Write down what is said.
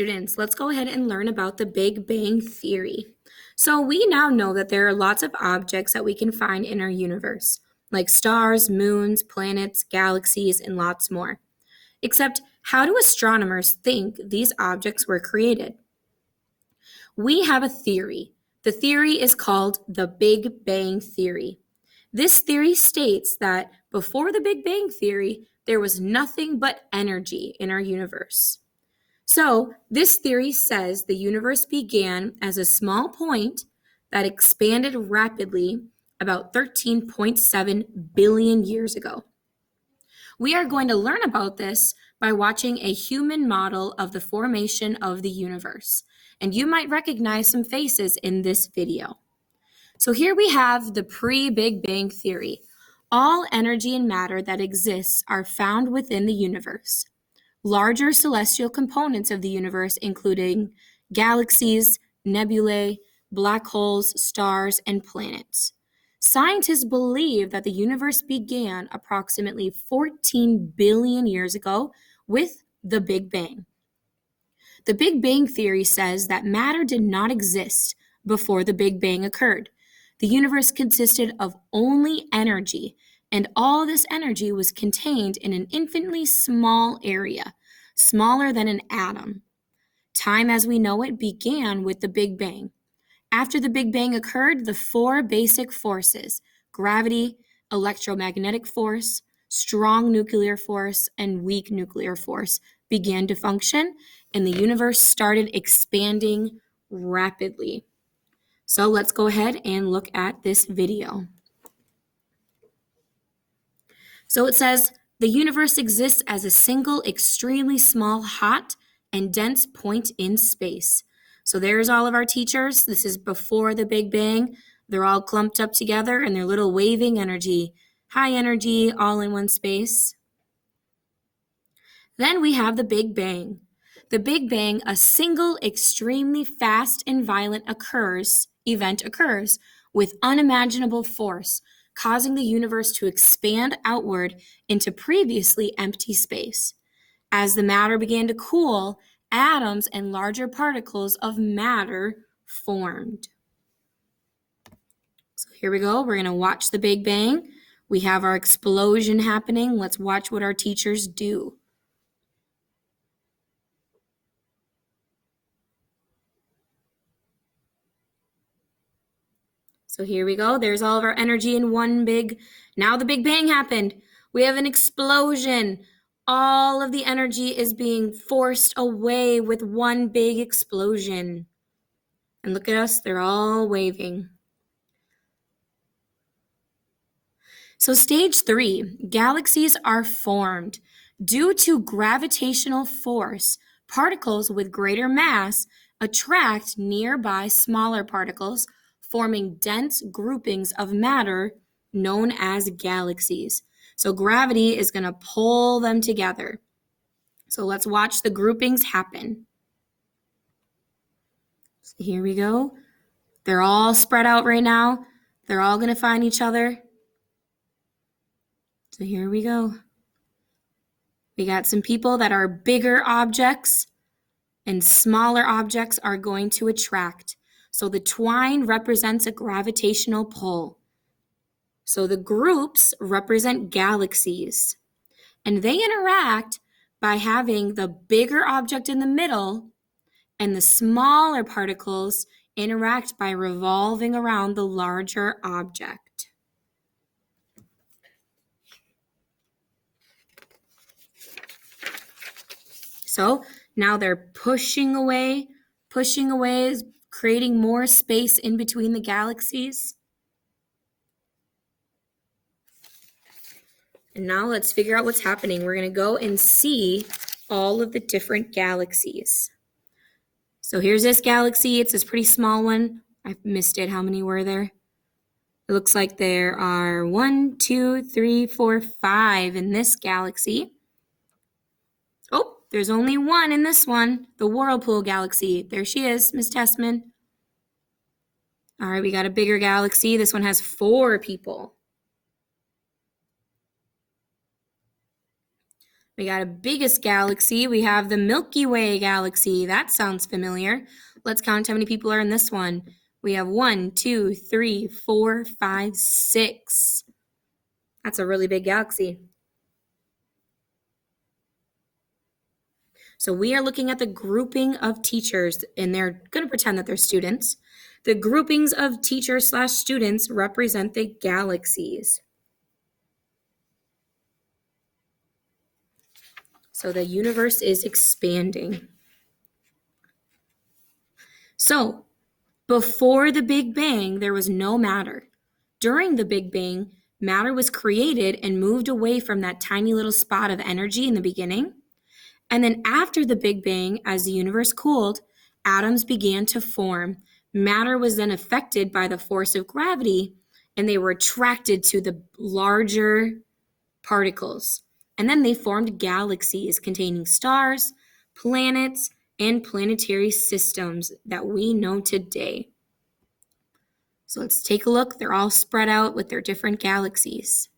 Students, let's go ahead and learn about the Big Bang Theory. So we now know that there are lots of objects that we can find in our universe, like stars, moons, planets, galaxies, and lots more. Except, how do astronomers think these objects were created? We have a theory. The theory is called the Big Bang Theory. This theory states that before the Big Bang Theory, there was nothing but energy in our universe. So, this theory says the universe began as a small point that expanded rapidly about 13.7 billion years ago. We are going to learn about this by watching a human model of the formation of the universe. And you might recognize some faces in this video. So here we have the pre-Big Bang Theory. All energy and matter that exists are found within the universe. Larger celestial components of the universe, including galaxies, nebulae, black holes, stars, and planets. Scientists believe that the universe began approximately 14 billion years ago with the Big Bang. The Big Bang Theory says that matter did not exist before the Big Bang occurred. The universe consisted of only energy, and all this energy was contained in an infinitely small area, smaller than an atom. Time as we know it began with the Big Bang. After the Big Bang occurred, the four basic forces, gravity, electromagnetic force, strong nuclear force, and weak nuclear force, began to function, and the universe started expanding rapidly. So let's go ahead and look at this video. So it says, the universe exists as a single, extremely small, hot, and dense point in space. So there's all of our teachers. This is before the Big Bang. They're all clumped up together and they're little waving energy, high energy, all in one space. Then we have the Big Bang. The Big Bang, a single, extremely fast and violent event occurs with unimaginable force, causing the universe to expand outward into previously empty space. As the matter began to cool, atoms and larger particles of matter formed. So here we go. We're going to watch the Big Bang. We have our explosion happening. Let's watch what our teachers do. So here we go. There's all of our energy in now the Big Bang happened. We have an explosion. All of the energy is being forced away with one big explosion. And look at us, they're all waving. So stage 3, galaxies are formed. Due to gravitational force, particles with greater mass attract nearby smaller particles, forming dense groupings of matter known as galaxies. So gravity is going to pull them together. So let's watch the groupings happen. So here we go. They're all spread out right now. They're all going to find each other. So here we go. We got some people that are bigger objects and smaller objects are going to attract. So the twine represents a gravitational pull. So the groups represent galaxies. And they interact by having the bigger object in the middle and the smaller particles interact by revolving around the larger object. So now they're pushing away, creating more space in between the galaxies. And now let's figure out what's happening. We're going to go and see all of the different galaxies. So here's this galaxy. It's this pretty small one. I missed it. How many were there? It looks like there are 1, 2, 3, 4, 5 in this galaxy. Oh, there's only one in this one, the Whirlpool galaxy. There she is, Miss Tessman. All right, we got a bigger galaxy. This one has 4 people. We got a biggest galaxy. We have the Milky Way galaxy. That sounds familiar. Let's count how many people are in this one. We have 1, 2, 3, 4, 5, 6. That's a really big galaxy. So we are looking at the grouping of teachers, and they're going to pretend that they're students. The groupings of teachers/students represent the galaxies. So the universe is expanding. So before the Big Bang, there was no matter. During the Big Bang, matter was created and moved away from that tiny little spot of energy in the beginning. And then after the Big Bang, as the universe cooled, atoms began to form. Matter was then affected by the force of gravity, and they were attracted to the larger particles. And then they formed galaxies containing stars, planets, and planetary systems that we know today. So let's take a look. They're all spread out with their different galaxies.